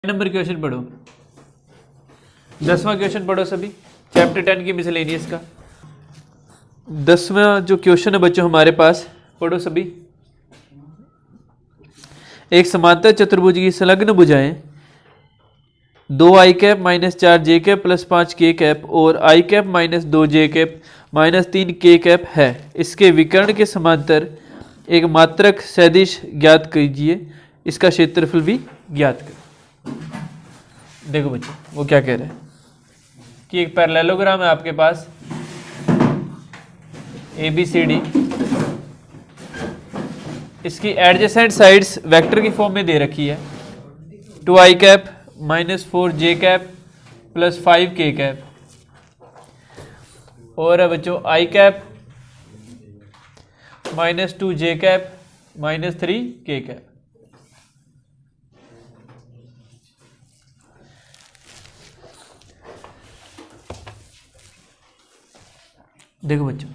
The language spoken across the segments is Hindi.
नंबर क्वेश्चन पढ़ो, 10वां क्वेश्चन पढ़ो सभी, चैप्टर 10 की मिसलेनियस का 10वां जो क्वेश्चन है बच्चों हमारे पास, पढ़ो सभी। एक समांतर चतुर्भुज की संलग्न भुजाएं 2 आई कैप माइनस 4 जे कैप प्लस 5 के कैप और आई कैप माइनस 2 जे कैप माइनस 3 के कैप है, इसके विकर्ण के समांतर एक मात्रक सदिश ज्ञात कीजिए, इसका क्षेत्रफल भी ज्ञात करें। देखो बच्चों वो क्या कह रहे हैं कि एक पैरेललोग्राम है आपके पास ए बी सी डी, इसकी एडजेसेंट साइड्स वेक्टर की फॉर्म में दे रखी है, 2 आई कैप माइनस 4 जे कैप प्लस 5 के कैप, और है बच्चों I cap minus 2 J cap minus 3 के कैप। देखो बच्चों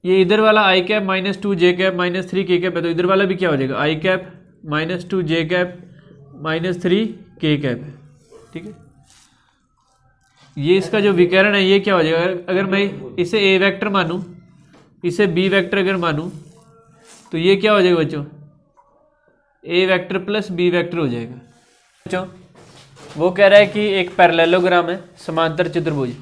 ये इधर वाला आई कैप माइनस 2 जे कैप माइनस 3 के कैप है, तो इधर वाला भी क्या हो जाएगा, आई कैप माइनस 2 जे कैप माइनस 3 के कैप है, ठीक है। ये इसका जो विकर्ण है ये क्या हो जाएगा, अगर मैं इसे ए वेक्टर मानूं, इसे बी वेक्टर अगर मानूं, तो ये क्या हो जाएगा बच्चों, a vector plus B vector हो जाएगा। बच्चों वो कह रहा है कि एक पैरेललोग्राम है समांतर चतुर्भुज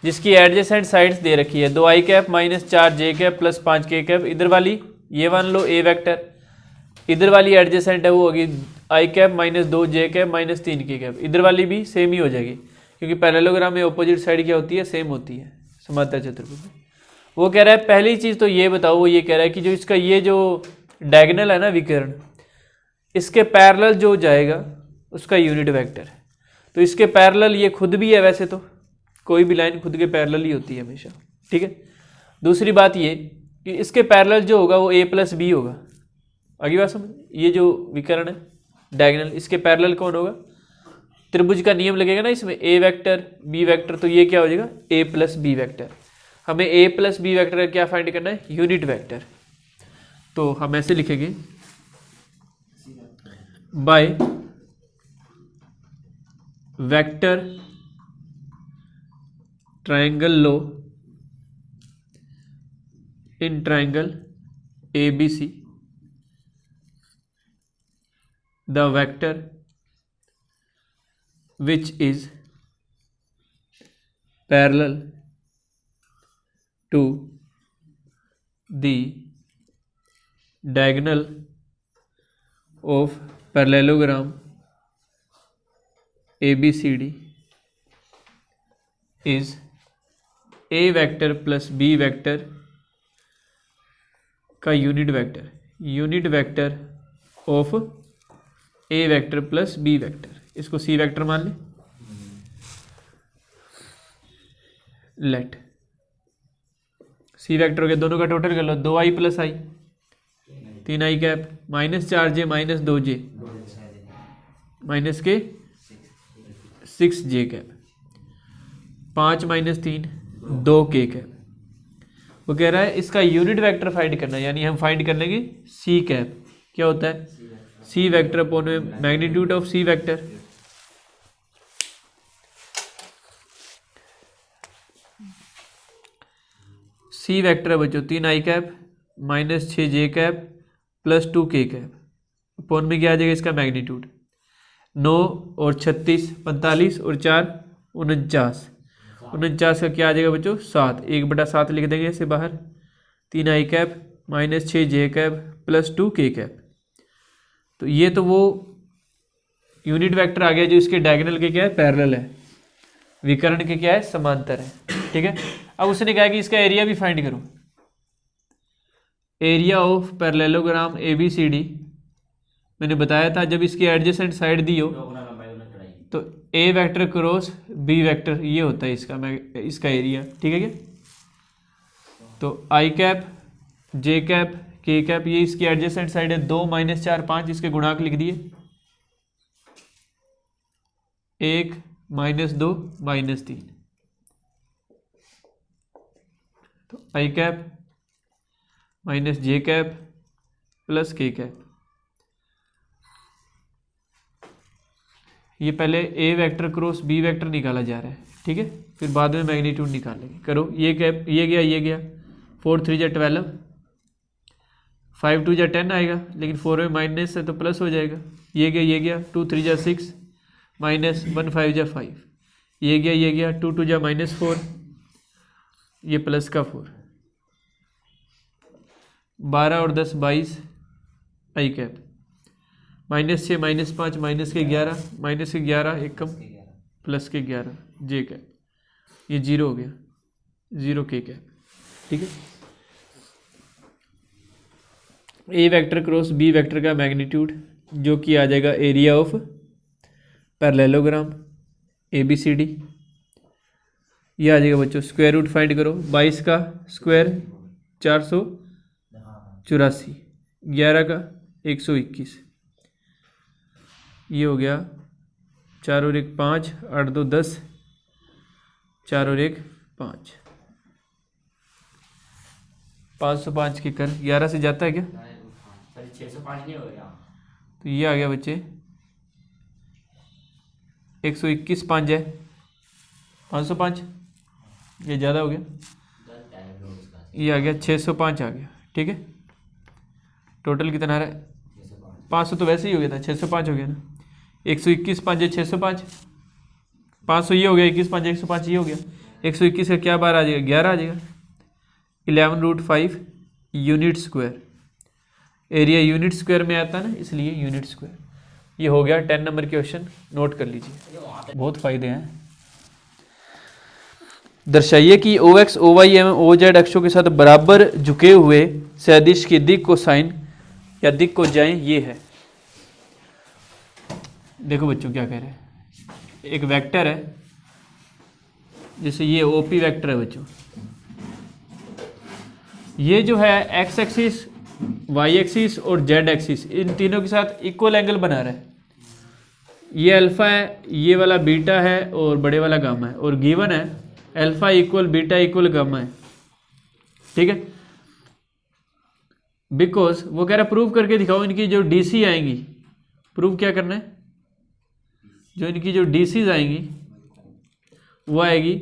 जिसकी एडजेसेंट साइड्स दे रखी है, 2 आई कैप माइनस 4 जे कैप प्लस 5 के कैप, इधर वाली ये मान लो ए वेक्टर, इधर वाली एडजेसेंट है वो होगी आई कैप माइनस 2 जे कैप माइनस 3 के कैप, इधर वाली भी सेम ही हो जाएगी क्योंकि पैरेललोग्राम में ऑपोजिट साइड क्या होती है, सेम होती है समांतर चतुर्भुज में। वो कह रहा है पहली चीज़ तो ये बताओ, वो ये कह रहा है कि जो इसका ये जो डायगोनल है ना विकर्ण, इसके पैरेलल जो जाएगा उसका यूनिट वेक्टर है, तो इसके पैरेलल ये खुद भी है, वैसे तो कोई भी लाइन खुद के पैरेलल ही होती है हमेशा, ठीक है। दूसरी बात ये कि इसके पैरेलल जो होगा वो ए प्लस बी होगा, आगे बात समझ, ये जो विकर्ण है डायगोनल इसके पैरेलल कौन होगा, त्रिभुज का नियम लगेगा ना इसमें, ए वेक्टर बी वेक्टर, तो ये क्या हो जाएगा ए प्लस बी वेक्टर। हमें ए प्लस बी वेक्टर का क्या फाइंड करना है, यूनिट वेक्टर, तो हम ऐसे लिखेंगे by vector triangle low in triangle ABC, the vector which is parallel to the diagonal of parallelogram ABCD is A vector plus B vector का unit vector of A vector plus B vector, इसको सी वेक्टर मान लें। लेट सी वेक्टर हो गया, दोनों का टोटल कर लो, 2 आई plus I 3 i cap minus 4 J minus 2 J minus के 6 j cap 5 minus 3 2 k cap. वो कह रहा है इसका यूनिट वेक्टर फाइंड करना है, यानी हम फाइंड कर लेंगे सी कैप, क्या होता है सी वेक्टर अपॉन में magnitude of c vector, C vector है बच्चों 3 i cap minus 6 j cap plus 2 k cap, upon में क्या आ जाएगा इसका मैग्नीट्यूड, 9 और 36 45 और 4 49, 49 का क्या आ जाएगा बच्चों 7, 1/7 लिख देंगे इसे बाहर, 3 i cap minus 6 j cap plus 2 k cap. तो ये तो वो यूनिट वेक्टर आ गया जो इसके डायगोनल के क्या है पैरेलल है, विकर्ण के क्या है समांतर है, ठीक है। अब उसने कहा कि इसका एरिया भी फाइंड करो, एरिया ऑफ पैरेललोग्राम ABCD, मैंने बताया था जब इसकी एडजेसेंट साइड दी हो तो A vector cross B vector ये होता है इसका एरिया, ठीक है क्या। तो आई cap J cap K cap ये इसकी एडजेसेंट साइड है, 2 माइनस 4 5 इसके गुणांक लिख दिए, 1 माइनस 2 माइनस 3, तो आई कैप माइनस जे कैप प्लस के कैप, ये पहले ए वेक्टर क्रॉस बी वेक्टर निकाला जा रहा है, ठीक है, फिर बाद में मैग्नीट्यूड निकालेंगे। करो, ये कैप, ये गया 4 3 जा 12, 5 2 जा 10 आएगा, लेकिन 4 में माइनस है तो प्लस हो जाएगा। ये गया 2 3 जा 6 माइनस 1 5 जा 5, ये गया 2 2 जा -4, ये प्लस का 4, 12 और 10 22 आई कैप, -6 -5 -11 एक कम प्लस के 11 जे कैप, ये 0 हो गया, 0 के कैप, ठीक है। ए वेक्टर क्रॉस बी वेक्टर का मैग्नीट्यूड जो कि आ जाएगा एरिया ऑफ पैरेललोग्राम ABCD, ये आ जाएगा बच्चों। स्क्वायर रूट फाइंड करो, 22 का स्क्वायर 484, 11 का 121, ये हो गया 4 और 1 5, 8 2 10, 4 और 1 5, 505 के कर 11 से जाता है क्या? 605 नहीं हो गया। तो ये आ गया बच्चे 121 5 है 505, ये ज़्यादा हो गया, ये आ गया 605 आ गया, ठीक है। टोटल कितना आ रहा है? 500 तो वैसे ही हो गया था, 605 हो गया ना। 121 5 है 605, 500 ये हो गया, 21 5 105 ये हो गया। 121 का क्या बार आ जाएगा? 11 आ जाएगा। 11√5 unit square, area unit square में आता है ना, इसलिए यूनिट स्क्वायर। ये हो गया 10 नंबर के क्वेश्चन, नोट कर लीजिए, बहुत फायदे हैं। दर्शाइए कि OX OY एवं OZ अक्षों के साथ बराबर झुके हुए सदिश की दिक को साइन या दिक को जाएं, ये है। देखो बच्चों क्या कह रहे हैं, एक वेक्टर है, जैसे ये OP वेक्टर है बच्चों, ये जो है एक्स एक्सिस, वाई एक्सिस और जेड एक्सिस, इन तीनों के साथ इक्वल एंगल बना रहा है। ये अल्फा है, ये वाला बीटा है और बड़े वाला गामा है, और गिवन है alpha equal beta equal gamma है, ठीक है। बिकॉज वो कह रहा है प्रूव करके दिखाओ इनकी जो DC आएंगी, प्रूव क्या करना है, जो इनकी जो DCs आएंगी वो आएगी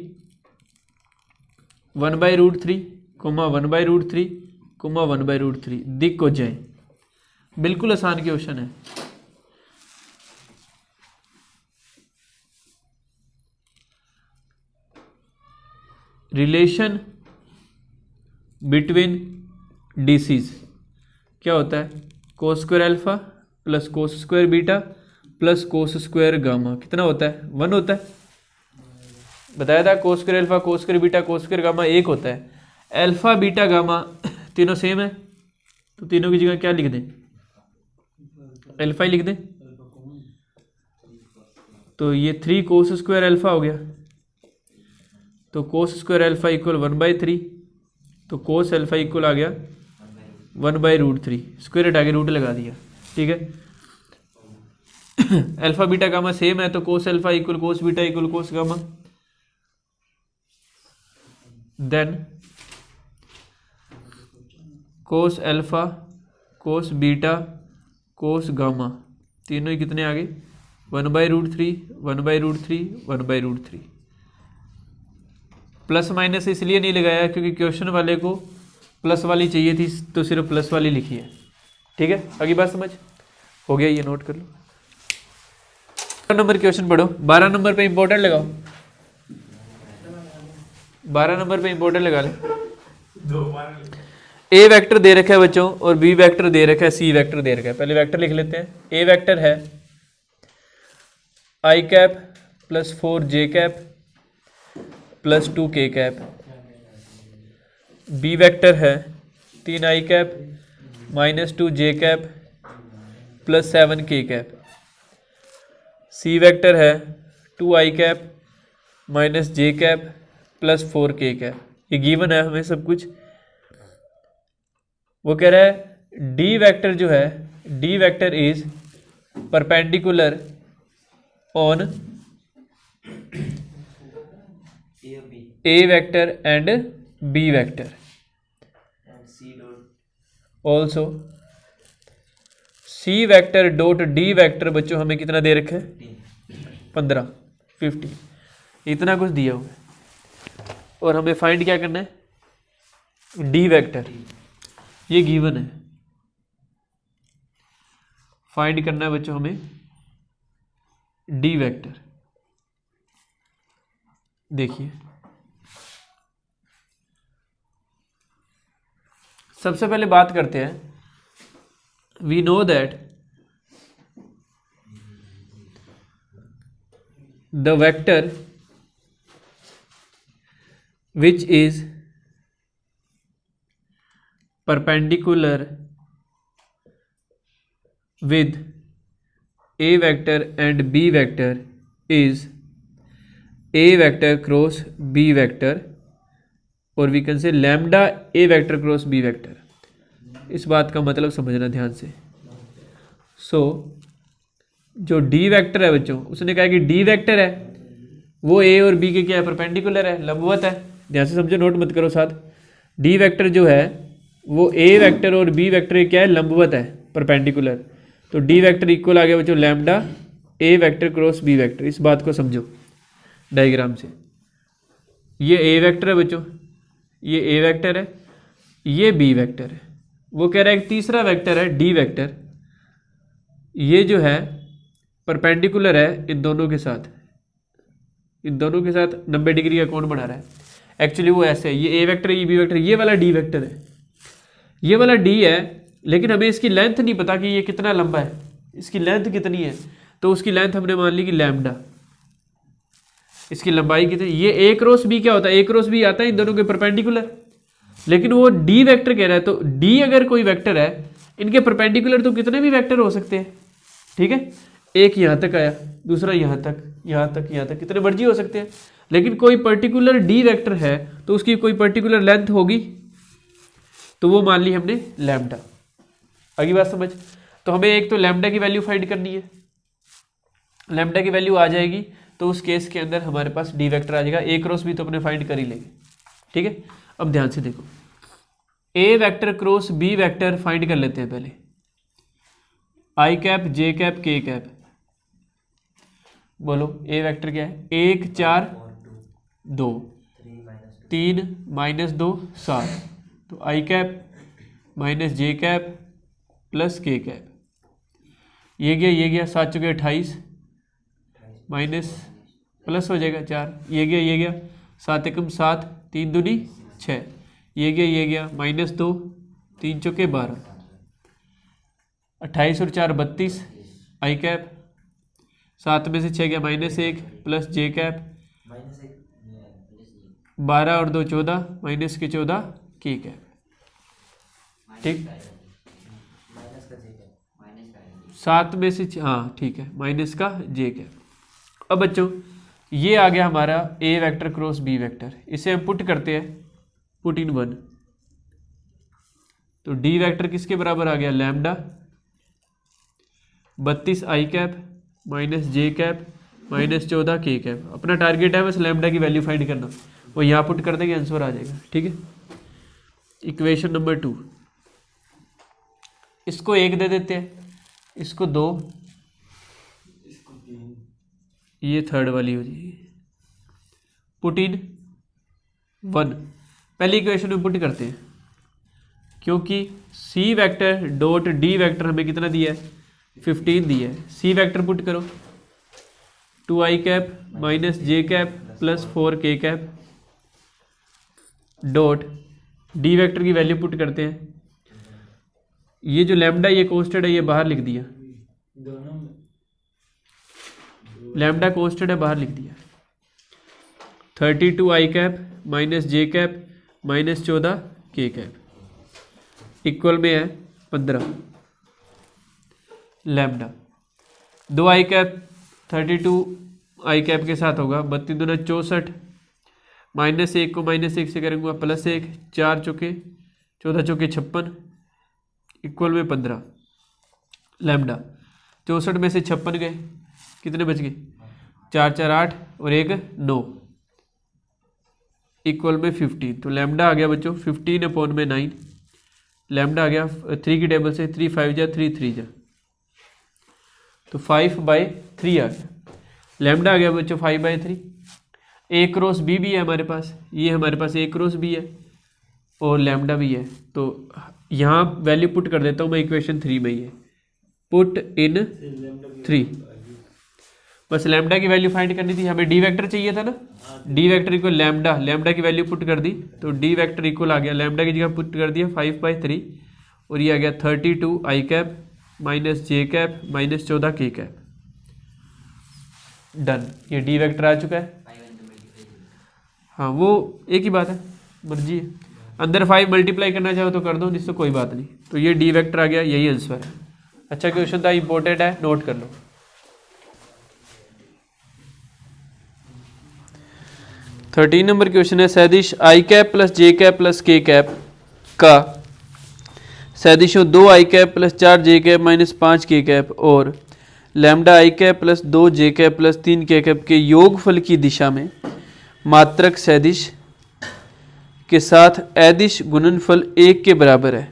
1/√3, 1/√3, 1/√3, दिक को जाए। बिल्कुल आसान क्वेश्चन है। रिलेशन बिटवीन DCs क्या होता है? Cos square alpha plus cos square beta plus cos square gamma, कितना होता है? 1 होता है। बताया था cos square alpha cos square beta cos square gamma 1 होता है। अल्फा बीटा गामा तीनों सेम है, तो तीनों की जगह क्या लिख दें? अल्फा ही लिख दें। तो ये 3 कोस स्क्वायर अल्फा हो गया, तो कोस स्क्वायर अल्फा इक्वल 1/3, तो कोस अल्फा इक्वल आ गया 1/√3, स्क्वायर हटा के रूट लगा दिया, ठीक है। अल्फा बीटा गामा सेम है, तो cos alpha equal cos beta equal cos gamma. Then cos alpha cos beta cos gamma, तीनों ही कितने आ गए? 1/√3 1/√3 1/√3। प्लस माइनस इसलिए नहीं लगाया क्योंकि क्वेश्चन वाले को प्लस वाली चाहिए थी, तो सिर्फ प्लस वाली लिखी है, ठीक है। अगली बात समझ हो गया, ये नोट कर लो। 12 नंबर क्वेश्चन पढ़ो, 12 नंबर पे इंपॉर्टेंट लगाओ, 12 नंबर पे इंपॉर्टेंट लगा ले। ए वेक्टर दे रखा है बच्चों और बी वेक्टर दे रखा है, सी वेक्टर दे रखा है। पहले वेक्टर लिख लेते हैं। ए वेक्टर है i cap plus 4j cap plus 2k cap. B vector है 3i cap minus 2j cap plus 7k cap. C vector है 2i cap minus j cap plus 4k cap. ये गिवन है हमें सब कुछ। वो कह रहा है डी वेक्टर जो है, d vector is perpendicular on a vector and b vector. Also c vector dot d vector बच्चों हमें कितना दे रखा है? 15, 15, इतना कुछ दिया हुआ है और हमें फाइंड क्या करना है, डी वेक्टर, ये गिवन है, फाइंड करना है बच्चों हमें डी वेक्टर। देखिए सबसे पहले बात करते हैं, we know that the vector which is perpendicular with a vector and b vector is a vector cross b vector, और we can say lambda a vector cross b vector। इस बात का मतलब समझना ध्यान से। जो d वेक्टर है बच्चों, उसने कहा कि d वेक्टर है वो a और b के क्या है, परपेंडिकुलर है, लंबवत है। ध्यान से समझो, नोट मत करो साथ। डी वेक्टर जो है वो ए वेक्टर और बी वेक्टर क्या है, लंबवत है, परपेंडिकुलर। तो डी वेक्टर इक्वल आ गया बच्चों लैम्डा ए वेक्टर क्रॉस बी वेक्टर। इस बात को समझो डायग्राम से। ये ए वेक्टर है बच्चों, ये ए वेक्टर है, ये बी वेक्टर है। वो कह रहा है एक तीसरा वेक्टर है डी वेक्टर, ये जो है परपेंडिकुलर है इन दोनों के साथ, इन दोनों के साथ 90 डिग्री का कोण बना रहा है। एक्चुअली वो ऐसे है, ये ए वेक्टर है, ये बी वेक्टर, ये वाला डी वेक्टर है, ये वाला डी है, लेकिन हमें इसकी लेंथ नहीं पता कि ये कितना लंबा है, इसकी लेंथ कितनी है। तो उसकी लेंथ हमने मान ली कि लैम्डा, इसकी लंबाई कितनी। ये ए क्रॉस बी क्या होता है, ए क्रॉस बी आता है इन दोनों के परपेंडिकुलर, लेकिन वो डी वेक्टर कह रहा है। तो डी अगर कोई वेक्टर है, इनके परपेंडिकुलर तो कितने भी वेक्टर हो सकते हैं, ठीक है। एक यहाँ तक आया, दूसरा यहाँ तक, यहाँ तक, यहाँ तक, कितने मर्जी हो सकते हैं, लेकिन कोई पर्टिकुलर डी वेक्टर है तो उसकी कोई पर्टिकुलर लेंथ होगी, तो वो मान ली हमने लैम्डा। अगली बात समझ। तो हमें एक तो लैम्डा की वैल्यू फाइंड करनी है, लैम्डा की वैल्यू आ जाएगी तो उस केस के अंदर हमारे पास डी वेक्टर आ जाएगा। ए क्रॉस भी तो अपने फाइंड कर ही लेंगे, ठीक है। अब ध्यान से देखो, A vector cross B vector find कर लेते हैं पहले। I cap, J cap, K cap, बोलो ए वेक्टर क्या है, 1 4 2 3 -2 7। तो आई कैप माइनस जे कैप प्लस के कैप, ये गया 7 चुके 28 माइनस प्लस हो जाएगा 4, ये गया 7 एकम 7, 3 दूनी 6, ये गया -2, 3 चुके 12, 28 और 4 32, आई कैप 7 में से 6 गया -1 प्लस जे कैप 12 और 2 14 माइनस के 14 के कैप, ठीक। 7 में से हाँ ठीक है, माइनस का जे कैप। अब बच्चों ये आ गया हमारा ए वेक्टर क्रॉस बी वेक्टर, इसे हम पुट करते हैं, पुट इन 1। तो डी वेक्टर किसके बराबर आ गया, लैम्डा 32 आई कैप माइनस जे कैप माइनस 14 के कैप। अपना टारगेट है बस लैम्डा की वैल्यू फाइंड करना, वो यहाँ पुट कर देंगे, आंसर आ जाएगा, ठीक है। इक्वेशन नंबर 2, इसको 1 दे देते हैं, इसको 2, ये थर्ड वाली हो जाएगी, पुट इन 1। पहली इक्वेशन में पुट करते हैं, क्योंकि सी वेक्टर डॉट डी वेक्टर हमें कितना दिया है, 15 दिया है। सी वेक्टर पुट करो, 2 आई कैप माइनस जे कैप प्लस 4 के कैप डॉट डी वेक्टर की वैल्यू पुट करते हैं। ये जो लैम्डा ये कोस्टेड है, ये बाहर लिख दिया, लैम्डा कोस्टेड है, बाहर लिख दिया। 32 आई कैप माइनस जे कैप माइनस 14 के कैप इक्वल में है 15 लैम्डा। 2 आई कैप 32 आई कैप के साथ होगा 32 दूना 64, -1 को -1 से करेंगे +1, 4 चौके 14 चौके 56 इक्वल में 15 लैम्डा। 64 में से 56 गए, कितने बच गए, 4 4 8 और 1 9 इक्वल में 15। तो लैम्डा आ गया बच्चों 15/9, लैम्डा आ गया 3 की टेबल से 3 5 जा 3 3 जा, तो 5/3 आ गया। लैम्डा आ गया बच्चों 5/3। ए क्रॉस बी भी है हमारे पास, ये हमारे पास ए क्रॉस बी है और लैम्डा भी है। तो यहाँ वैल्यू पुट कर देता हूँ मैं इक्वेशन 3 में, ये पुट इन 3। बस लैम्डा की वैल्यू फाइंड करनी थी, हमें डी वेक्टर चाहिए था ना, D vector equal lambda, lambda की वैल्यू पुट कर दी तो डी वेक्टर इक्वल आ गया, लैम्डा की जगह पुट कर दिया 5/3 और ये आ गया 32 आई कैप माइनस जे कैप माइनस 14 के कैप। डन, ये डी वेक्टर आ चुका है। हाँ वो एक ही बात है, मर्जी है, अंदर 5 मल्टीप्लाई करना चाहो तो कर दो, जिससे कोई बात नहीं। तो ये डी वेक्टर आ गया, यही आंसर है। अच्छा क्वेश्चन था, इंपॉर्टेंट है, नोट कर लो। 13 नंबर क्वेश्चन है, सदिश आई cap plus J cap plus K cap का सदिशों 2 आई कैप प्लस 4 जे कैप माइनस 5 के कैप और लैम्डा आई कैप प्लस 2 जे कैप प्लस 3 के कैप के योगफल की दिशा में मात्रक सदिश के साथ अदिश गुणनफल 1 के बराबर है।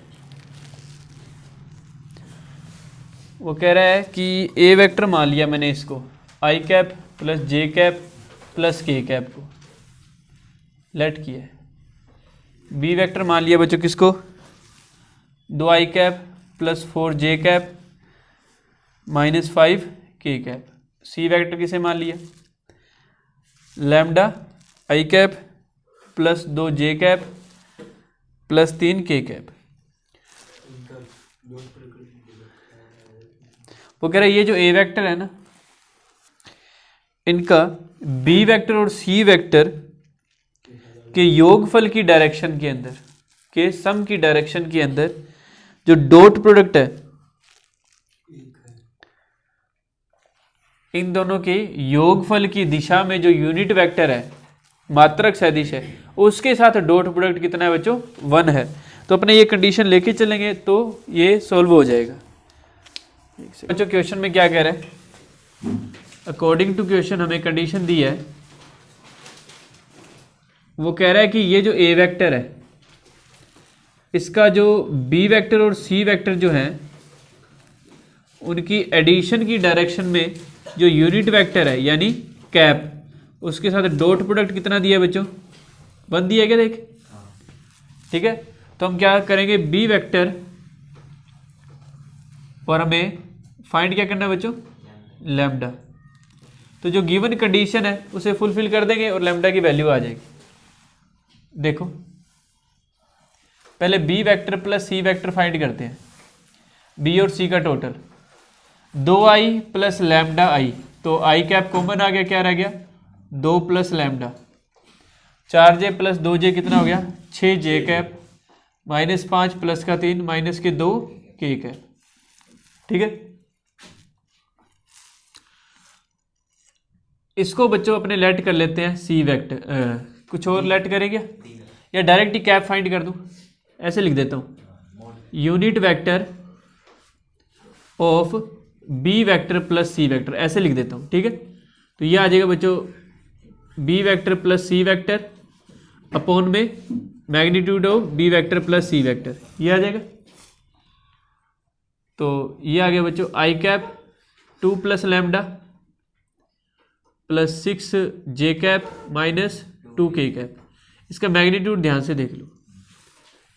वो कह रहा है कि ए वेक्टर मान लिया मैंने इसको, आई cap plus J cap plus K cap को लेट किया है। बी वेक्टर मान लिया बच्चों किसको, 2 आई कैप प्लस 4 जे कैप माइनस 5 के कैप। सी वेक्टर किसे मान लिया, लैम्डा आई कैप प्लस 2 जे कैप प्लस 3 के कैप। वो कह रहा है ये जो ए वेक्टर है ना, इनका बी वेक्टर और सी वेक्टर के योगफल की डायरेक्शन के अंदर, के सम की डायरेक्शन के अंदर जो डॉट प्रोडक्ट है इन दोनों के योगफल की दिशा में जो यूनिट वेक्टर है, मात्रक सदिश है, उसके साथ डॉट प्रोडक्ट कितना है बच्चों, 1 है। तो अपने ये कंडीशन लेके चलेंगे तो ये सॉल्व हो जाएगा। बच्चों क्वेश्चन में क्या कह रहा है, अकॉर्डिंग टू क्वेश्चन हमें कंडीशन दी है, वो कह रहा है कि ये जो ए वेक्टर है इसका जो बी वेक्टर और सी वेक्टर जो है उनकी एडिशन की डायरेक्शन में जो यूनिट वेक्टर है यानी कैप, उसके साथ डॉट प्रोडक्ट कितना दिया है बच्चों, 1 दिया है क्या, देख ठीक है। तो हम क्या करेंगे, बी वेक्टर और हमें फाइंड क्या करना है बच्चों, लैम्डा। तो जो गिवन कंडीशन है उसे फुलफिल कर देंगे और लैम्डा की वैल्यू आ जाएगी। देखो पहले B vector plus C vector find करते हैं, बी और सी का टोटल 2i प्लस लैम्डा आई, तो आई कैप कॉमन आ गया, क्या रह गया 2 plus lambda, 4j plus 2j कितना हो गया 6j कैप माइनस 5 प्लस का 3 माइनस के 2 के कैप। ठीक है, इसको बच्चों अपने लेट कर लेते हैं सी वेक्टर, कुछ और लेट करेंगे या डायरेक्ट ही कैप फाइंड कर दूं, ऐसे लिख देता हूं unit vector of B vector plus C vector, ऐसे लिख देता हूं। ठीक है, तो ये आ जाएगा बच्चों बी वेक्टर प्लस सी वेक्टर अपॉन में magnitude of B vector plus C vector, ये आ जाएगा। तो ये आ गया बच्चों I cap 2 plus lambda plus 6j cap minus 2k cap. इसका मैग्नीट्यूड ध्यान से देख लो,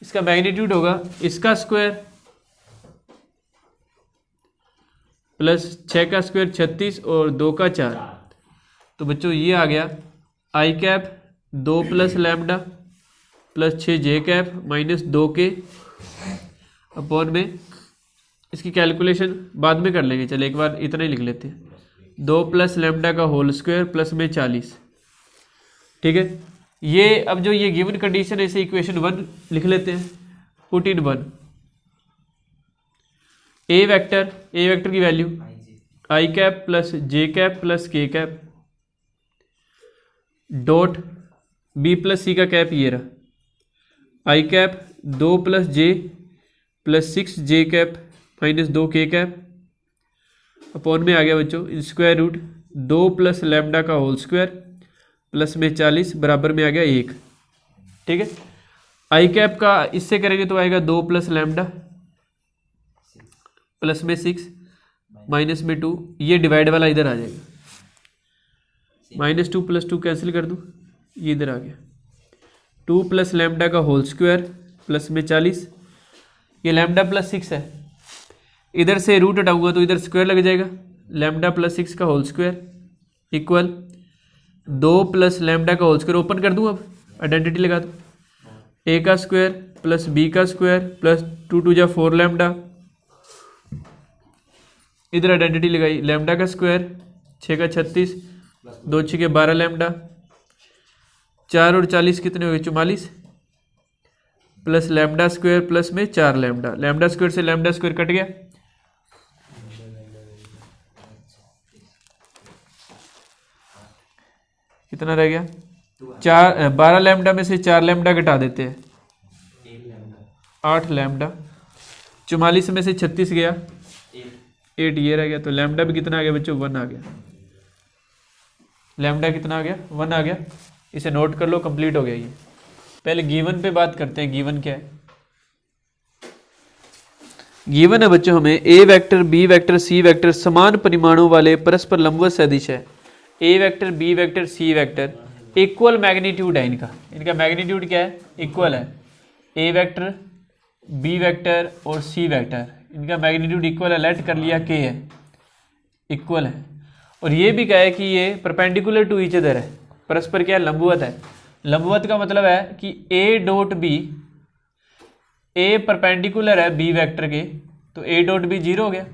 इसका मैग्नीट्यूड होगा इसका स्क्वायर प्लस 6 का स्क्वायर 36 और 2 का 4। तो बच्चों ये आ गया I cap 2 plus lambda plus 6j cap minus 2k upon में, इसकी कैलकुलेशन बाद में कर लेंगे, चले एक बार इतना ही लिख लेते हैं 2 प्लस लैम्डा का होल स्क्वायर प्लस में 40। ठीक है, ये अब जो ये गिवन कंडीशन है इसे इक्वेशन 1 लिख लेते हैं, पुट इन 1 ए वेक्टर की value I cap plus J cap plus K cap dot B plus C का कैप ये रहा I cap 2 plus J plus 6j cap minus 2k cap upon में आ गया बच्चों स्क्वायर रूट 2 प्लस लैम्डा का होल स्क्वायर प्लस में 40 बराबर में आ गया 1। ठीक है, आई कैप का इससे करेंगे तो आएगा 2 प्लस लैम्डा प्लस में 6 माइनस में 2, ये डिवाइड वाला इधर आ जाएगा -2 + 2 कैंसिल कर दूँ, ये इधर आ गया 2 + लैम्डा का होल स्क्वायर प्लस में 40, ये लैम्डा +6 है, इधर से रूट हटाऊंगा तो इधर स्क्वायर लग जाएगा, लैम्डा +6 का होल स्क्वायर इक्वल 2 + लैम्डा का होल स्क्वायर, ओपन कर दूँ, अब आइडेंटिटी लगा दूँ, ए का स्क्वायर प्लस बी का स्क्वायर प्लस 2 × 2 = 4 लैम्डा, इधर आइडेंटिटी लगाई, लैम्डा का स्क्वायर 6 का 36, 2 × 6 = 12 लैम्डा, 4 और 40 कितने हो गए 44, प्लस लैम्डा स्क्वायर प्लस में 4 लैम्डा, लैम्डा स्क्वायर से लैम्डा स्क्वायर कट गया, कितना रह गया 12 लैम्डा में से 4 लैम्डा घटा देते हैं, 8 लैम्डा, 44 में से 36 गया 8, ये रह गया, तो लैम्डा भी कितना आ गया बच्चों 1 आ गया, लैम्डा कितना आ गया 1 आ गया, इसे नोट कर लो, कंप्लीट हो गया ये। पहले गिवन पे बात करते हैं, गिवन क्या है, गिवन है बच्चों हमें A vector B vector C vector समान परिमाणों वाले परस्पर लंबवत सदिश है, ए वेक्टर बी वेक्टर सी वेक्टर इक्वल मैग्नीट्यूड है, इनका मैग्नीट्यूड क्या है इक्वल है, ए वेक्टर बी वेक्टर और सी वेक्टर इनका मैग्नीट्यूड इक्वल है, लेट कर लिया के है इक्वल है, और ये भी कहा है कि ये परपेंडिकुलर टू ईच अदर है, परस्पर क्या है लंबवत है, लंबवत का मतलब है कि a dot b, a perpendicular है बी वेक्टर के तो ए डॉट बी 0 हो गया,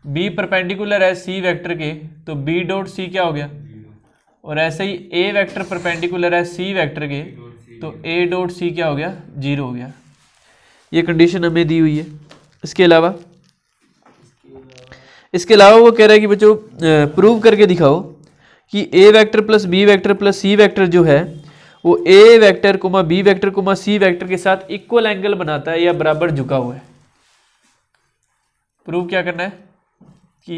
बी परपेंडिकुलर है सी वेक्टर के तो बी डॉट सी क्या हो गया, और ऐसे ही ए वेक्टर परपेंडिकुलर है सी वेक्टर के तो ए डॉट सी क्या हो गया 0 हो गया, ये कंडीशन हमें दी हुई है। इसके अलावा वो कह रहा है कि बच्चों प्रूव करके दिखाओ कि ए vector plus B vector plus सी वेक्टर जो है वो A vector comma B vector comma C vector के साथ इक्वल एंगल बनाता है या बराबर झुका हुआ है। प्रूव क्या करना है कि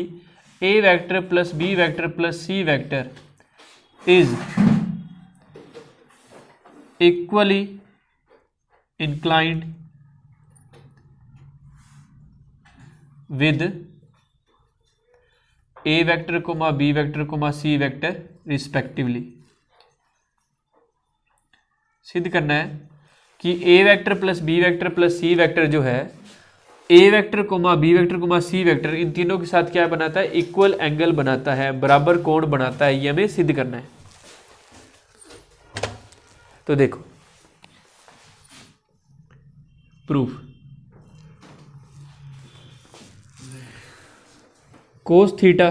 ए vector plus B vector plus C vector is equally inclined with A vector comma B vector comma C vector respectively. सिद्ध करना है कि ए vector plus B vector plus सी वेक्टर जो है ए vector comma B vector comma C vector इन तीनों के साथ क्या बनाता है इक्वल एंगल बनाता है, बराबर कोण बनाता है, ये हमें सिद्ध करना है। तो देखो proof, cos theta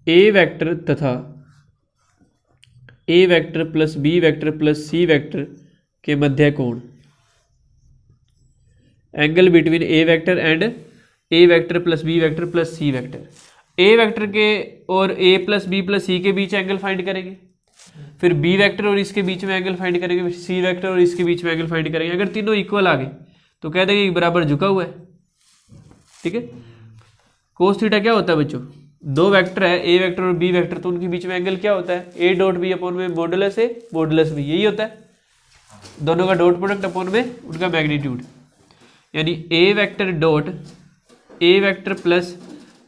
A vector तथा A vector plus B vector plus C vector के मध्य कोण, angle between A vector and A vector plus B vector plus C vector, A vector के और A plus B plus C के बीच एंगल फाइंड करेंगे, फिर बी वेक्टर और इसके बीच में एंगल फाइंड करेंगे, फिर सी वेक्टर और इसके बीच में एंगल फाइंड करेंगे। अगर तीनों इक्वल आ गए तो कह देंगे बराबर झुका हुआ है। ठीक है, कोस थीटा क्या होता है बच्चों, दो वेक्टर है ए वेक्टर और बी वेक्टर तो उनके बीच में एंगल क्या होता है ए डॉट बी अपॉन में मॉडुलस ए मॉडुलस बी, यही होता है, दोनों का डॉट प्रोडक्ट अपॉन में उनका मैग्नीट्यूड, यानी A vector dot A vector plus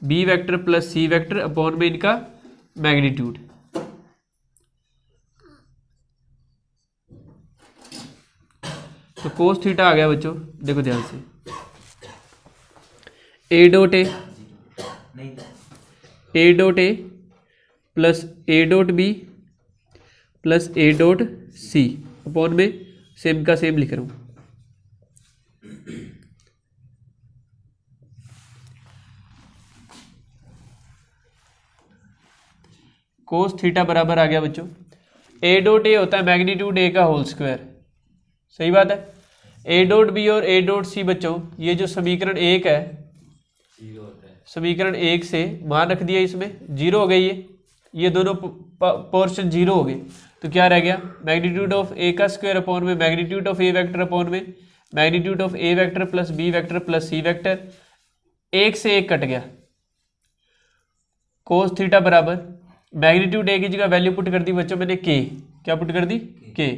B vector plus C vector upon में इनका मैग्नीट्यूड। तो कोस थीटा आ गया बच्चों, देखो ध्यान से, a dot a plus a dot B plus a dot c upon में सेम का सेम लिख रहा हूं। कोस थीटा बराबर आ गया बच्चों, ए डॉट ए होता है मैग्नीट्यूड ए का होल स्क्वायर, सही बात है। ए डॉट बी और ए डॉट सी बच्चों ये जो समीकरण 1 है, समीकरण 1 से मान रख दिया, इसमें 0 हो गई, ये दोनों पोर्शन 0 हो गए, तो क्या रह गया मैग्नीट्यूड ऑफ ए का स्क्वायर अपॉन में magnitude of A vector upon में magnitude of A vector plus B vector plus C vector, 1 से 1 कट गया। कोस थीटा बराबर मैग्नीट्यूड ए की जगह वैल्यू पुट कर दी बच्चों मैंने के, क्या पुट कर दी के,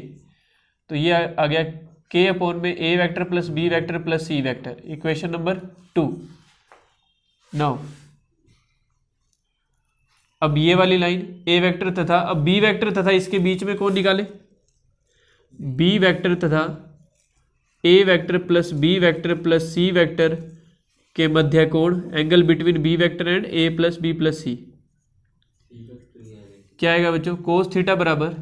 तो ये आ गया के अपॉन में A vector plus B vector plus C vector, equation number 2। Now अब ये वाली लाइन ए वेक्टर तथा अब बी वेक्टर तथा इसके बीच में कौन निकाले, बी वेक्टर तथा A vector plus B vector plus C vector के मध्य कोण, angle between B vector and A plus B plus C. क्या आएगा बच्चों, कोस थीटा बराबर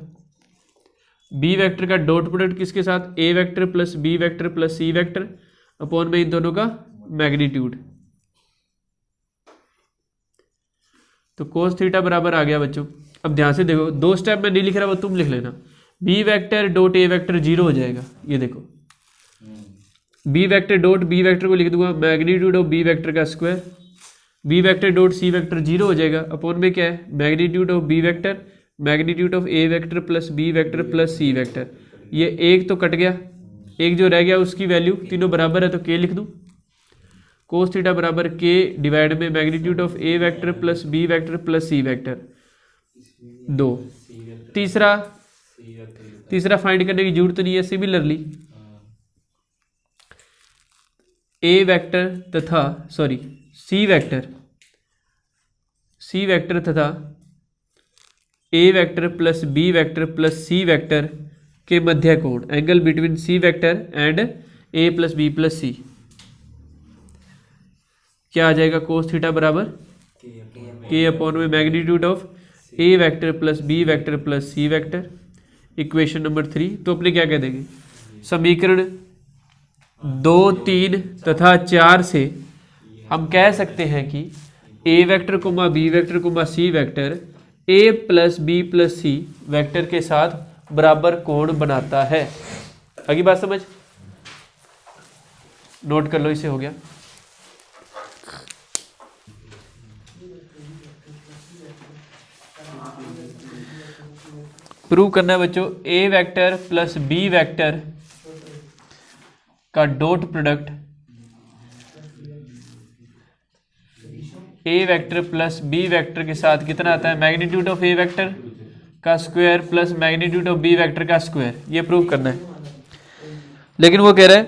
बी वेक्टर का डॉट प्रोडक्ट किसके साथ, A vector plus B vector plus C vector upon में इन दोनों का मैग्नीट्यूड। तो कोस थीटा बराबर आ गया बच्चों। अब ध्यान से देखो, दो स्टेप में नहीं लिख रहा, वो तुम लिख लेना। बी वेक्टर डॉट ए वेक्टर 0 हो जाएगा, ये देखो b vector dot B vector को लिख दूंगा मैग्नीट्यूड ऑफ बी वेक्टर का square, b vector dot c vector 0 हो जाएगा, अपॉन में क्या है magnitude of B vector magnitude of A vector plus B vector plus C vector. ये एक तो कट गया, एक जो रह गया उसकी वैल्यू तीनों बराबर है तो के लिख दूं। कोस थीटा बराबर के डिवाइड में magnitude of A vector plus B vector plus C vector 2। तीसरा फाइंड करने की जरूरत नहीं है, सिमिलरली ए वेक्टर तथा सी वेक्टर तथा A vector plus B vector plus C vector के मध्य कोण, angle between C vector and A plus B plus C. क्या आ जाएगा, कोस थीटा बराबर के अपॉन में magnitude of A vector plus B vector plus C vector. Equation number 3 तो अपने क्या कह देंगे, समीकरण 2, 3 तथा 4 से हम कह सकते हैं कि ए vector comma B vector comma C vector A plus B plus C vector के साथ बराबर कोण बनाता है। आगे बात समझ, नोट कर लो, इसे हो गया। प्रूव करना है बच्चों, a vector plus B vector का dot product a vector plus B vector के साथ कितना आता है, मैग्नीट्यूड ऑफ ए वेक्टर का square plus magnitude of B vector का स्क्वायर। ये प्रूव करना है, लेकिन वो कह रहा है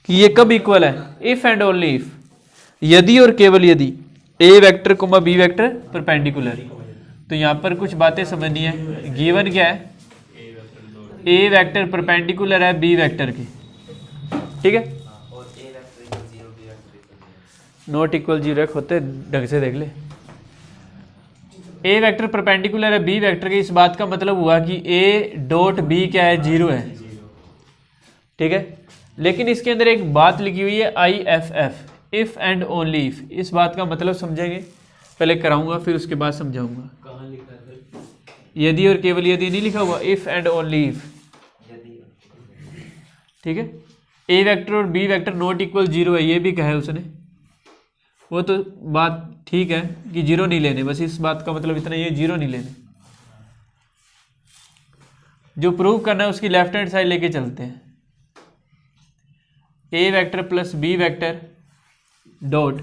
कि ये कब इक्वल है, इफ एंड ओनली इफ, यदि और केवल यदि A vector comma B vector perpendicular. तो यहां पर कुछ बातें समझनी है। गिवन क्या है, ए वेक्टर परपेंडिकुलर है बी वेक्टर के, ठीक है, नॉट इक्वल 0 होते ढंग से देख ले। ए वेक्टर परपेंडिकुलर है बी वेक्टर के, इस बात का मतलब हुआ कि ए डॉट बी क्या है, 0 है, ठीक है। लेकिन इसके अंदर एक बात लिखी हुई है IFF, if and only if. इस बात का मतलब समझेंगे, पहले कराऊंगा फिर उसके बाद समझाऊंगा। यदि और केवल यदि नहीं लिखा हुआ, इफ एंड ओनली इफ, ठीक है। ए वेक्टर और बी वेक्टर नॉट इक्वल 0 है, ये भी कहा है उसने, वो तो बात ठीक है कि 0 नहीं लेने, बस इस बात का मतलब इतना, ये 0 नहीं लेने। जो प्रूव करना है उसकी लेफ्ट हैंड साइड लेके चलते हैं। A vector plus B vector dot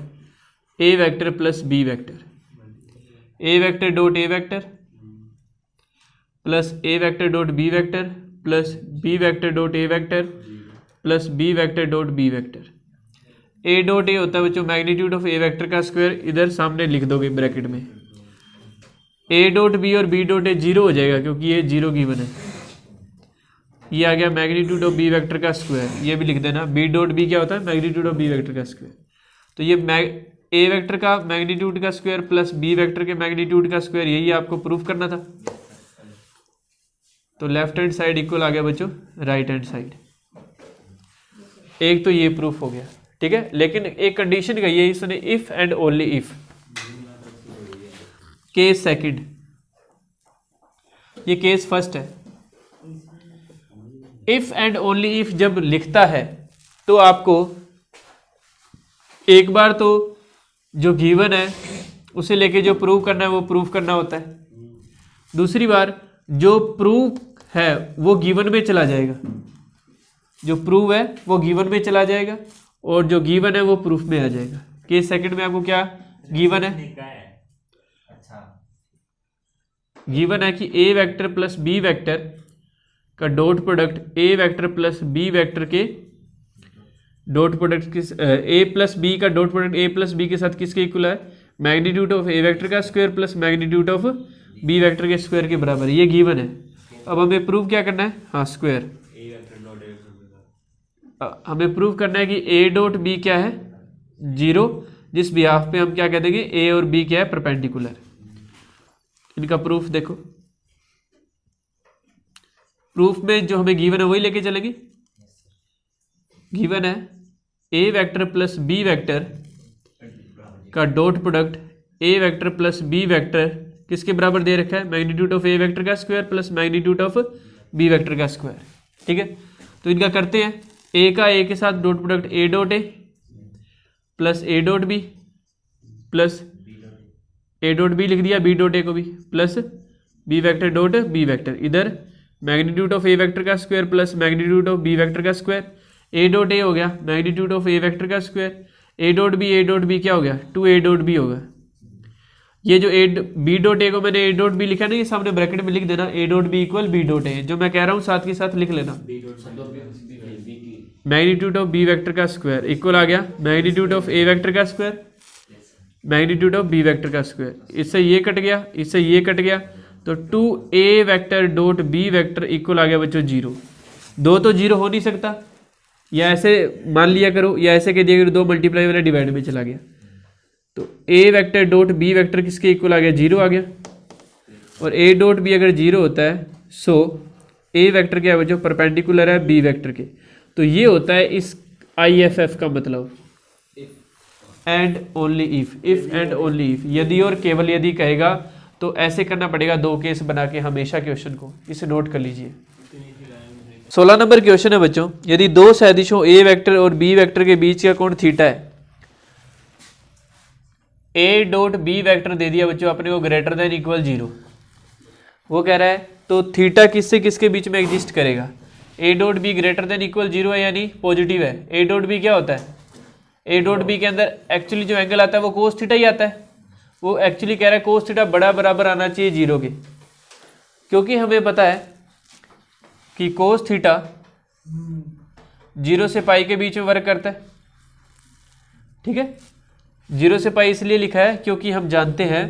A vector plus B vector, A vector dot A vector plus A vector dot B vector plus B vector dot A vector plus B vector dot B vector. A dot A होता है बच्चों मैग्नीट्यूड ऑफ ए वेक्टर का स्क्वायर, इधर सामने लिख दोगे ब्रैकेट में। ए डॉट बी और बी डॉट ए 0 हो जाएगा क्योंकि ये 0 गिवन है। ये आ गया मैग्नीट्यूड ऑफ बी वेक्टर का स्क्वायर, ये भी लिख देना। बी डॉट बी क्या होता है, मैग्नीट्यूड ऑफ बी वेक्टर का स्क्वायर। तो ये ए वेक्टर का मैग्नीट्यूड का स्क्वायर प्लस बी वेक्टर के मैग्नीट्यूड का स्क्वायर, यही आपको प्रूफ करना था। तो लेफ्ट हैंड साइड इक्वल आ गया बच्चों राइट हैंड साइड। एक तो ये प्रूफ हो गया, ठीक है। लेकिन एक कंडीशन कही है इसने, if and only if. Case second, ये केस फर्स्ट है। इफ एंड ओनली इफ जब लिखता है तो आपको एक बार तो जो गिवन है उसे लेके जो प्रूव करना है वो प्रूव करना होता है। दूसरी बार जो प्रूव है वो गिवन में चला जाएगा, जो प्रूव है वो गिवन में चला जाएगा और जो गिवन है वो प्रूफ में आ जाएगा। केस सेकंड में आपको क्या गिवन है, गिवन है कि ए वेक्टर प्लस बी वेक्टर का dot product a vector plus B vector के डॉट प्रोडक्ट किस, ए प्लस बी का dot product a plus b के साथ किसके इक्वल है, मैग्नीट्यूड ऑफ ए वेक्टर का square plus magnitude of B vector के स्क्वायर के बराबर, ये गिवन है। अब हमें प्रूव क्या करना है, हाँ स्क्वायर, हमें प्रूव करना है कि ए डॉट बी क्या है, 0, जिस बिहाफ पे हम क्या कह देंगे ए और बी क्या है, परपेंडिकुलर। इनका प्रूफ देखो, प्रूफ में जो हमें गिवन है वही लेके चलेंगे। गिवन है ए वेक्टर प्लस बी वेक्टर का dot product a vector plus B vector किसके बराबर दे रखा है, मैग्नीट्यूड ऑफ ए वेक्टर का square plus magnitude of B vector का स्क्वायर। ठीक है, तो इनका करते हैं, ए का ए के साथ dot product a dot a plus a dot B plus a dot b लिख दिया, बी डॉट ए को भी, plus B vector dot B vector, इधर मैग्नीट्यूड ऑफ ए वेक्टर का square plus magnitude of B vector का स्क्वायर, ए डॉट ए हो गया मैग्नीट्यूड ऑफ ए वेक्टर का स्क्वायर, ए डॉट बी क्या हो गया, 2 ए डॉट बी होगा। ये जो ए बी डॉट ए को मैंने ए डॉट बी लिखा ना, ये सामने ब्रैकेट में लिख देना, a dot b equal b dot a, जो मैं कह रहा हूँ साथ के साथ लिख लेना। मैग्नीट्यूड ऑफ बी वेक्टर का स्क्वायर इक्वल आ गया मैग्नीट्यूड ऑफ ए वेक्टर का square magnitude of B vector का स्क्वायर, इससे ये कट गया, इससे ये कट गया, तो 2a vector dot B vector equal आ गया बच्चों 0। 2 तो 0 हो नहीं सकता, या ऐसे मान लिया करो, या ऐसे कह दिया करो 2 मल्टीप्लाई वाला डिवाइड में चला गया, तो a vector dot B vector किसके इक्वल आ गया, 0 आ गया। और a डॉट बी अगर 0 होता है, सो a वेक्टर क्या है बच्चों, परपेंडिकुलर है b वेक्टर के। तो ये होता है इस IFF का मतलब, and only if and only if, यदि और केवल यदि कहेगा तो ऐसे करना पड़ेगा 2 केस बना के हमेशा क्वेश्चन को, इसे नोट कर लीजिए। 16 नंबर क्वेश्चन है बच्चों, यदि 2 सदिशों ए वेक्टर और बी वेक्टर के बीच का कोण थीटा है, ए डॉट बी वेक्टर दे दिया बच्चों अपने को ग्रेटर देन इक्वल 0, वो कह रहा है तो थीटा किससे किसके बीच में एग्जिस्ट करेगा, ए dot be greater than equal 0 है यानी पॉजिटिव है। ए डॉट बी क्या होता है, ए डॉट बी के अंदर एक्चुअली जो एंगल आता है वो कोस थीटा ही आता है, वो एक्चुअली कह रहा है कोस थीटा बड़ा बराबर आना चाहिए 0 के, क्योंकि हमें पता है कि कोस थीटा 0 से पाई के बीच में वर्क करता है। ठीक है, 0 से पाई इसलिए लिखा है क्योंकि हम जानते हैं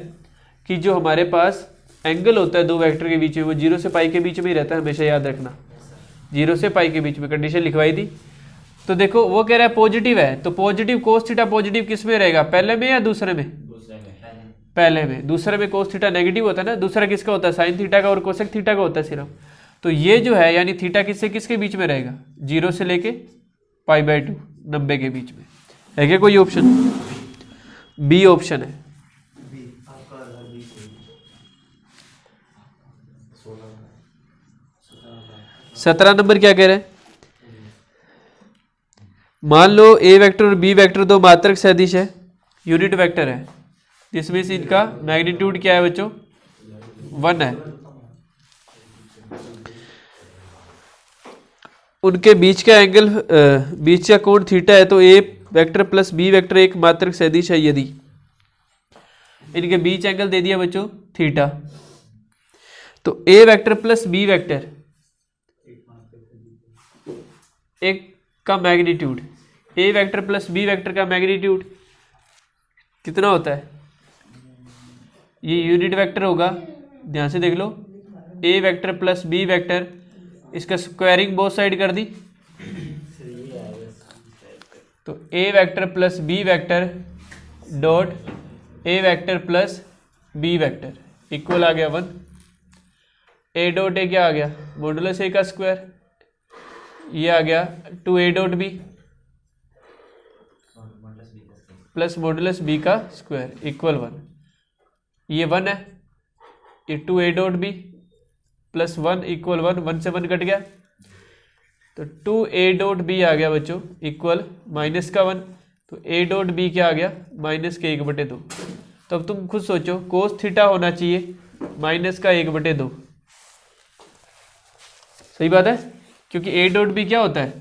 कि जो हमारे पास एंगल होता है 2 वेक्टर के बीच में वो 0 से पाई के बीच में ही रहता है, हमेशा याद रखना, 0 से पाई के बीच में कंडीशन लिखवाई थी। तो देखो वो कह रहा है पॉजिटिव है, तो पॉजिटिव कोस थीटा पॉजिटिव किस में रहेगा, पहले में या दूसरे में, पहले में। दूसरे में कोस थीटा नेगेटिव होता है ना, दूसरा किसका होता है, साइन थीटा का और कोसेक थीटा का होता है सिर्फ। तो ये जो है यानी थीटा किससे किसके बीच में रहेगा, 0 से लेके π/2 90 के बीच में। है क्या कोई ऑप्शन, बी ऑप्शन है। 17 नंबर क्या कह रहे हैं, मान लो ए वेक्टर और बी वेक्टर 2 मात्रक सदिश है, यूनिट वेक्टर है, जिसमें से इनका मैग्नीट्यूड क्या है बच्चों, 1 है। उनके बीच का एंगल बीच का कोण थीटा है, तो A vector plus B vector एक मात्रक सदिश है यदि इनके बीच एंगल दे दिया बच्चों थीटा, तो A vector plus B vector एक का मैग्नीट्यूड, ए वेक्टर प्लस बी वेक्टर का मैग्नीट्यूड कितना होता है, ये यूनिट वेक्टर होगा, ध्यान से देख लो, A vector plus B vector, इसका स्क्वायरिंग बोथ साइड कर दी, तो A vector plus B vector dot A vector plus B vector equal आ गया 1। ए डॉट ए क्या आ गया, मॉडुलस ए का स्क्वायर, ये आ गया 2a dot B plus modulus b का स्क्वायर इक्वल 1। ये 1 है, ये 2a dot B plus 1 equal 1, 1 से 1 कट गया, तो 2a डॉट बी आ गया बच्चों इक्वल माइनस का 1, तो a डॉट बी क्या आ गया, माइनस के 1/2। तो अब तुम खुद सोचो, कोस थीटा होना चाहिए माइनस का 1/2, सही बात है, क्योंकि ए डॉट बी क्या होता है,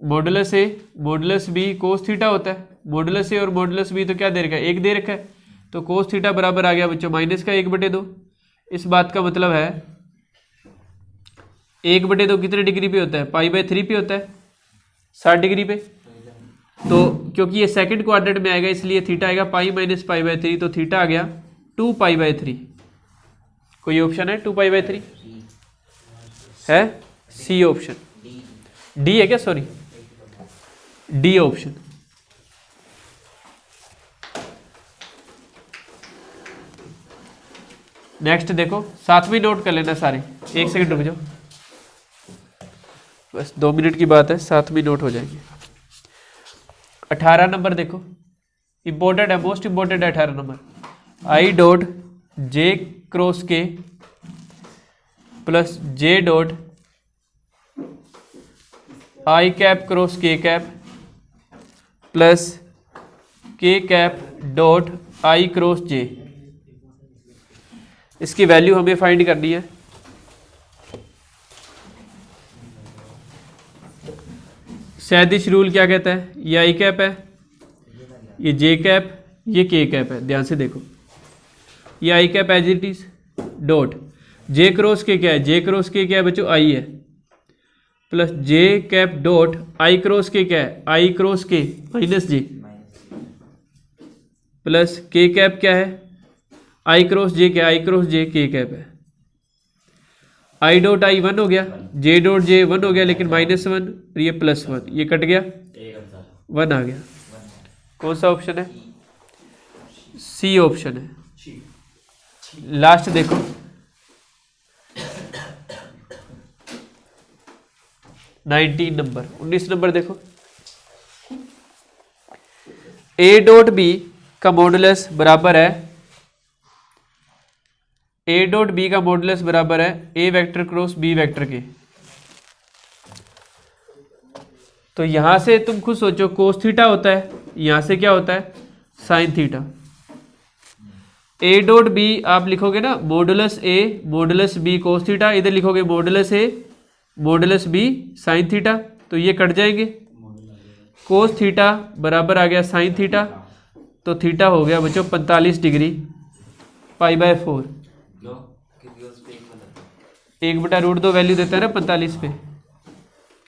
modulus a modulus b cos theta होता है, मॉडुलस ए और मॉडुलस बी तो क्या दे रखा है, 1 दे रखा है, तो कोस थीटा बराबर आ गया बच्चों माइनस का 1/2। इस बात का मतलब है 1/2 कितने डिग्री पे होता है, π/3 पे होता है, 60 डिग्री पे, तो क्योंकि ये सेकंड क्वाड्रेंट में आएगा इसलिए थीटा आएगा पाई माइनस पाई बाय 3, तो थीटा आ गया 2 पाई बाय 3। कोई ऑप्शन है 2 पाई बाय 3 है? सी ऑप्शन, डी है क्या, सॉरी डी ऑप्शन। नेक्स्ट देखो, साथ में नोट कर लेना सारे, एक सेकंड रुक जाओ, बस 2 मिनट की बात है, साथ में नोट हो जाएंगे। 18 नंबर देखो, इंपॉर्टेंट है, मोस्ट इंपॉर्टेंट है 18 नंबर। I dot J cross K plus J dot I cap cross K cap plus K cap dot I cross J, इसकी वैल्यू हमें फाइंड करनी है। सैदिश रूल क्या कहता है? ये आई कैप है, ये जे कैप, ये के कैप है, ध्यान से देखो, ये I cap as it is dot J cross K क्या है? जे क्रॉस के क्या है बच्चों? आई है, plus J cap dot I cross K क्या है? आई क्रॉस के माइनस जे, प्लस के कैप क्या है? आई क्रॉस जे क्या? आई क्रॉस जे के कैप है। आई डॉट आई 1 हो गया, जे डॉट जे 1 हो गया, लेकिन -1, ये +1, ये कट गया, 1 आ गया। कौन सा ऑप्शन है? सी ऑप्शन है। लास्ट देखो, नंबर 19 नंबर देखो, ए डॉट बी का मॉडुलस बराबर है, ए डॉट बी का मॉडुलस बराबर है ए वेक्टर क्रॉस बी वेक्टर के। तो यहां से तुम खुद सोचो, कोस थीटा होता है, यहां से क्या होता है? Sine theta. A dot b आप लिखोगे ना modulus a modulus b cos theta, इधर लिखोगे modulus a modulus b sine theta, तो ये कट जाएंगे, कोस थीटा बराबर आ गया साइन थीटा, तो थीटा हो गया बच्चों 45 डिग्री π/4। 1/√2 वैल्यू देता है ना 45 पे।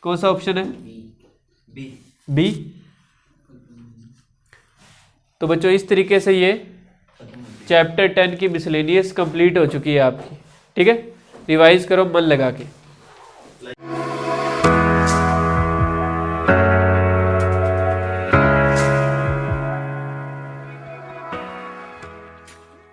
कौन सा ऑप्शन है? बी। तो बच्चों इस तरीके से ये चैप्टर 10 की मिसलेनियस कंप्लीट हो चुकी है आपकी। ठीक है, रिवाइज करो मन लगा के।